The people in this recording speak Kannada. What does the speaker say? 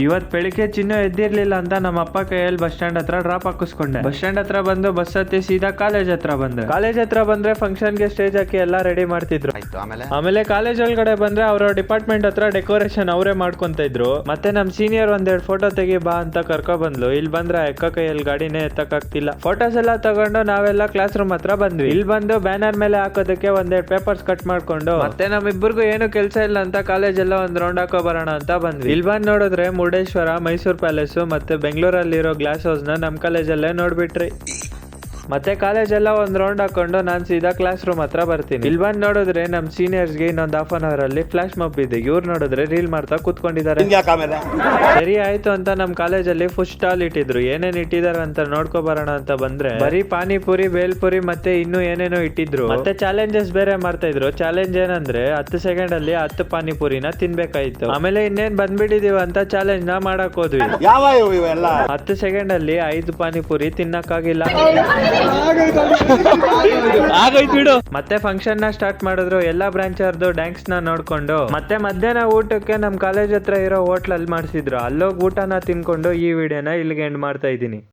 ಇವತ್ ಬೆಳಿಗ್ಗೆ ಚಿನ್ನು ಎದ್ದಿರ್ಲಿಲ್ಲ ಅಂತ ನಮ್ಮ ಅಪ್ಪ ಕೈಯಲ್ಲಿ ಬಸ್ ಸ್ಟ್ಯಾಂಡ್ ಹತ್ರ ಡ್ರಾಪ್ ಹಾಕಿಸ್ಕೊಂಡೆ. ಬಸ್ ಸ್ಟ್ಯಾಂಡ್ ಹತ್ರ ಬಂದು ಬಸ್ ಹತ್ತಿ ಸೀದಾ ಕಾಲೇಜ್ ಹತ್ರ ಬಂದ್ರೆ ಫಂಕ್ಷನ್ ಗೆ ಸ್ಟೇಜ್ ಹಾಕಿ ಎಲ್ಲಾ ರೆಡಿ ಮಾಡ್ತಿದ್ರು. ಆಮೇಲೆ ಕಾಲೇಜ್ ಒಳಗಡೆ ಬಂದ್ರೆ ಅವ್ರ ಡಿಪಾರ್ಟ್ಮೆಂಟ್ ಹತ್ರ ಡೆಕೋರೇಷನ್ ಅವರೇ ಮಾಡ್ಕೊಂತ ಇದ್ರು. ಮತ್ತೆ ನಮ್ ಸೀನಿಯರ್ ಒಂದೆರಡು ಫೋಟೋ ತೆಗಿ ಬಾ ಅಂತ ಕರ್ಕೊ ಬಂದ್ಲು. ಇಲ್ಲಿ ಬಂದ್ರೆ ಅಕ್ಕ ಕೈಯಲ್ಲಿ ಗಾಡಿನೇ ಎತ್ತಕ್ಕಾಗ್ತಿಲ್ಲ. ಫೋಟೋಸ್ ಎಲ್ಲ ತಗೊಂಡು ನಾವೆಲ್ಲ ಕ್ಲಾಸ್ ರೂಮ್ ಹತ್ರ ಬಂದ್ವಿ. ಇಲ್ಲಿ ಬಂದು ಬ್ಯಾನರ್ ಮೇಲೆ ಹಾಕೋದಕ್ಕೆ ಒಂದೆರಡು ಪೇಪರ್ಸ್ ಕಟ್ ಮಾಡ್ಕೊಂಡು ಮತ್ತೆ ನಮ್ಮಿಬ್ಬರಿಗೂ ಏನು ಕೆಲಸ ಇಲ್ಲ ಅಂತ ಕಾಲೇಜ್ ಎಲ್ಲ ಒಂದ್ ರೌಂಡ್ ಹಾಕೋ ಬರೋಣ ಅಂತ ಬಂದ್ವಿ. ಇಲ್ಲಿ ಬಂದ್ ನೋಡಿದ್ರೆ ಮುರುಡೇಶ್ವರ, ಮೈಸೂರು ಪ್ಯಾಲೇಸ್ ಮತ್ತೆ ಬೆಂಗಳೂರಲ್ಲಿರೋ ಗ್ಲಾಸ್ ಹೌಸ್ ನ ನಮ್ ಕಾಲೇಜಲ್ಲೇ ನೋಡ್ಬಿಟ್ರಿ. ಮತ್ತೆ ಕಾಲೇಜ್ ಎಲ್ಲ ಒಂದ್ ರೌಂಡ್ ಹಾಕೊಂಡು ನಾನ್ ಸೀದಾ ಕ್ಲಾಸ್ ರೂಮ್ ಹತ್ರ ಬರ್ತೀನಿ. ಇಲ್ಲಿ ಬಂದ್ ನೋಡಿದ್ರೆ ನಮ್ ಸೀನಿಯರ್ಸ್ ಗೆ ಇನ್ನೊಂದ್ ಹಾಫ್ ಅನ್ ಅವರ್ ಅಲ್ಲಿ ಫ್ಲಾಶ್ ಮಾಪ್ ಇದೆ. ಇವ್ರು ನೋಡಿದ್ರೆ ರೀಲ್ ಮಾಡ್ತಾ ಕೂತ್ಕೊಂಡಿದ್ದಾರೆ. ಸರಿ ಆಯ್ತು ಅಂತ ನಮ್ ಕಾಲೇಜಲ್ಲಿ ಫುಡ್ ಸ್ಟಾಲ್ ಇಟ್ಟಿದ್ರು. ಏನೇನ್ ಇಟ್ಟಿದಾರೆ ಅಂತ ನೋಡ್ಕೊ ಬರೋಣ ಅಂತ ಬಂದ್ರೆ ಬರೀ ಪಾನಿಪುರಿ, ಬೇಲ್ಪುರಿ ಮತ್ತೆ ಇನ್ನು ಏನೇನೋ ಇಟ್ಟಿದ್ರು. ಮತ್ತೆ ಚಾಲೆಂಜಸ್ ಬೇರೆ ಮಾಡ್ತಾ ಇದ್ರು. ಚಾಲೆಂಜ್ ಏನಂದ್ರೆ 10 ಸೆಕೆಂಡ್ ಅಲ್ಲಿ 10 ಪಾನಿಪುರಿನ ತಿನ್ಬೇಕಾಯ್ತು. ಆಮೇಲೆ ಇನ್ನೇನ್ ಬಂದ್ಬಿಟ್ಟಿದೀವಿ ಅಂತ ಚಾಲೆಂಜ್ ನ ಮಾಡಕ್ ಹೋದ್ವಿ. 10 ಸೆಕೆಂಡ್ ಅಲ್ಲಿ 5 ಪಾನಿಪುರಿ ತಿನ್ನಕ್ಕಾಗಿಲ್ಲ. ಮತ್ತೆ ಫಂಕ್ಷನ್ ನ ಸ್ಟಾರ್ಟ್ ಮಾಡಿದ್ರು. ಎಲ್ಲಾ ಬ್ರಾಂಚ್ ಅವ್ರದ್ದು ಡ್ಯಾನ್ಸ್ ನ ನೋಡ್ಕೊಂಡು ಮತ್ತೆ ಮಧ್ಯಾಹ್ನ ಊಟಕ್ಕೆ ನಮ್ ಕಾಲೇಜ್ ಹತ್ರ ಇರೋ ಹೋಟ್ಲಲ್ಲಿ ಮಾಡಿಸಿದ್ರು. ಅಲ್ಲೋಗಿ ಊಟನ ತಿನ್ಕೊಂಡು ಈ ವಿಡಿಯೋನ ಇಲ್ಲಿಗೆ ಎಂಡ್ ಮಾಡ್ತಾ ಇದ್ದೀನಿ.